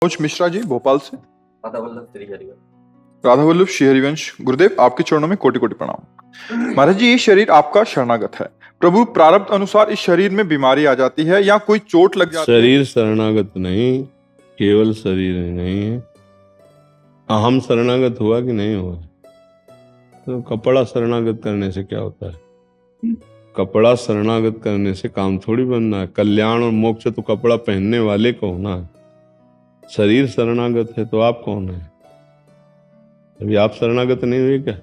मनोज मिश्रा जी भोपाल से। राधा वल्लभ श्री हरिवंश। राधा वल्लभ श्री हरिवंश। गुरुदेव आपके चरणों में कोटि कोटि प्रणाम। महाराज जी, ये शरीर आपका शरणागत है। प्रभु, प्रारब्ध अनुसार इस शरीर में बीमारी आ जाती है या कोई चोट लग जाती है? शरीर शरणागत नहीं, केवल शरीर नहीं है। अहम शरणागत हुआ कि नहीं हुआ? तो कपड़ा शरणागत करने से क्या होता है? कपड़ा शरणागत करने से काम थोड़ी बनना है। कल्याण और मोक्ष तो कपड़ा पहनने वाले को होना है। शरीर शरणागत है तो आप कौन है? अभी आप शरणागत नहीं हुए क्या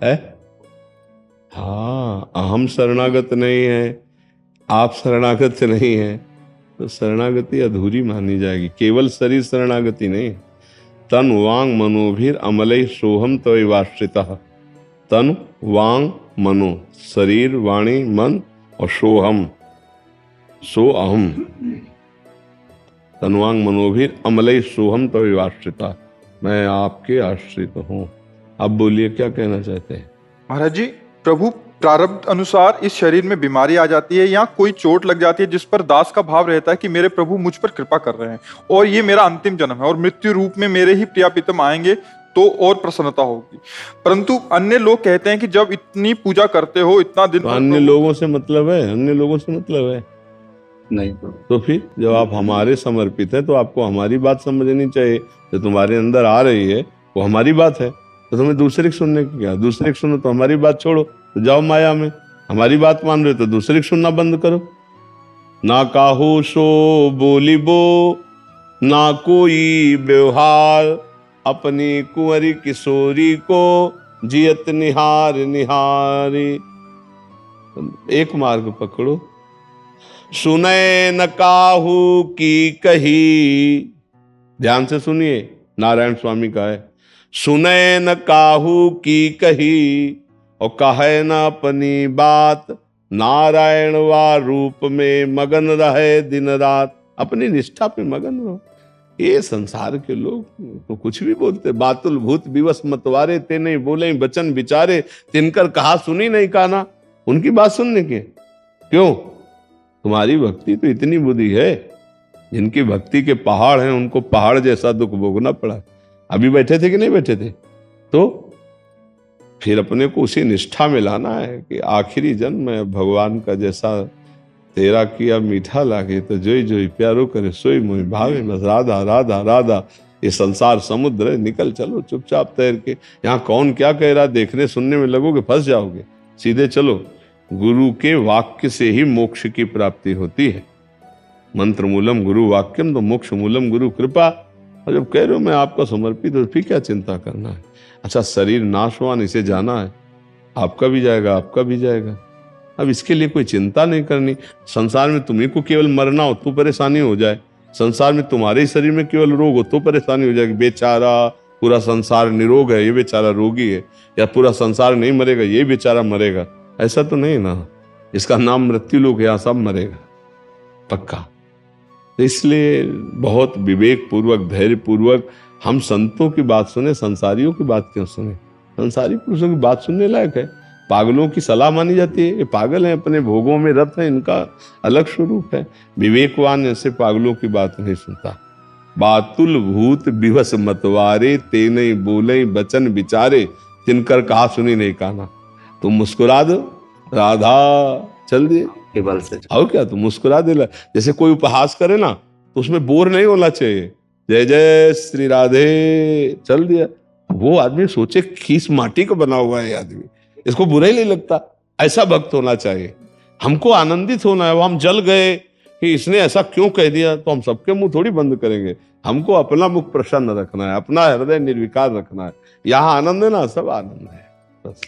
है? हाँ, अहम शरणागत नहीं है, आप शरणागत नहीं है, तो शरणागति अधूरी मानी जाएगी। केवल शरीर शरणागति नहीं। तन वांग मनोभिर अमलई सोहम तवैवाश्रितः। तन वांग मनो, शरीर वाणी मन और सोहम, सो अहम। तनवांग मनोभिर अमलई सोहम तवैवाश्रितः, मैं आपके आश्रित हूँ। अब बोलिए क्या कहना चाहते हैं? महाराज जी, प्रभु, प्रारब्ध अनुसार इस शरीर में बीमारी आ जाती है या कोई चोट लग जाती है जिस पर दास का भाव रहता है कि मेरे प्रभु मुझ पर कृपा कर रहे हैं और ये मेरा अंतिम जन्म है और मृत्यु रूप में मेरे ही प्रिया प्रीतम आएंगे तो और प्रसन्नता होगी। परंतु अन्य लोग कहते हैं कि जब इतनी पूजा करते हो, इतना दिन, तो अन्य लोगों से मतलब है? अन्य लोगों से मतलब है नहीं। तो फिर जब आप हमारे समर्पित हैं तो आपको हमारी बात समझनी चाहिए। जो तुम्हारे अंदर आ रही है वो हमारी बात है, तो तुम्हें दूसरे की सुनने की क्या? दूसरे की सुनो तो हमारी बात छोड़ो, तो जाओ माया में। हमारी बात मान रहे हो तो दूसरे की सुनना बंद करो। ना काहू सो बोली बो, ना कोई व्यवहार, अपनी कुंवरी किशोरी को जियत निहार निहारी। एक मार्ग पकड़ो। सुने न काहू की कही, ध्यान से सुनिए, नारायण स्वामी का है। सुने न काहू की कही और कहे न अपनी बात, नारायण वा रूप में मगन रहे दिन रात। अपनी निष्ठा पे मगन रहो। ये संसार के लोग तो कुछ भी बोलते। बातुल भूत विवश मतवारे, ते नहीं बोले बचन विचारे, तिनकर कहा सुनी नहीं काना। उनकी बात सुनने के क्यों? तुम्हारी भक्ति तो इतनी बुद्धि है, जिनकी भक्ति के पहाड़ हैं उनको पहाड़ जैसा दुख भोगना पड़ा। अभी बैठे थे कि नहीं बैठे थे? तो फिर अपने को उसी निष्ठा में लाना है कि आखिरी जन्म में भगवान का जैसा तेरा किया मीठा लागे, तो जोई जोई प्यारो करे सोई मोहि भावे। बस राधा राधा राधा। ये संसार समुद्र है, निकल चलो चुपचाप तैर के। यहाँ कौन क्या कह रहा देखने सुनने में लगोगे, फंस जाओगे। सीधे चलो, गुरु के वाक्य से ही मोक्ष की प्राप्ति होती है। मंत्र मूलम गुरु वाक्यम तो मोक्ष मूलम गुरु कृपा। और जब कह रहे हो मैं आपका समर्पित हूं, फिर क्या चिंता करना है? अच्छा, शरीर नाशवान, इसे जाना है, आपका भी जाएगा, आपका भी जाएगा। अब इसके लिए कोई चिंता नहीं करनी। संसार में तुम्ही को केवल मरना हो तो परेशानी हो जाए, संसार में तुम्हारे शरीर में केवल रोग हो तो परेशानी हो जाएगी। बेचारा पूरा संसार निरोग है, ये बेचारा रोगी है, या पूरा संसार नहीं मरेगा, ये बेचारा मरेगा, ऐसा तो नहीं ना। इसका नाम मृत्यु लोक, यहाँ सब मरेगा पक्का। तो इसलिए बहुत विवेक पूर्वक, धैर्य पूर्वक हम संतों की बात सुने, संसारियों की बात क्यों सुने? संसारी पुरुषों की बात सुनने लायक है। पागलों की सलाह मानी जाती है। ये पागल हैं, अपने भोगों में रत है, इनका अलग स्वरूप है। विवेकवान ऐसे पागलों की बात नहीं सुनता। बातुल भूत विवश मतवारे, ते नहीं बोले बचन विचारे, तिनकर कहा सुनी नहीं काना। तुम मुस्कुरा दो, राधा चल दिए केवल से और क्या, तुम मुस्कुरा दे। जैसे कोई उपहास करे ना तो उसमें बोर नहीं होना चाहिए। जय जय श्री राधे चल दिया। वो आदमी सोचे खीस माटी का बना हुआ है आदमी, इसको बुरा ही नहीं लगता। ऐसा भक्त होना चाहिए। हमको आनंदित होना है। वो हम जल गए कि इसने ऐसा क्यों कह दिया, तो हम सबके मुंह थोड़ी बंद करेंगे। हमको अपना मुख प्रसन्न रखना है, अपना हृदय निर्विकार रखना है। यहाँ आनंद है ना, सब आनंद है बस।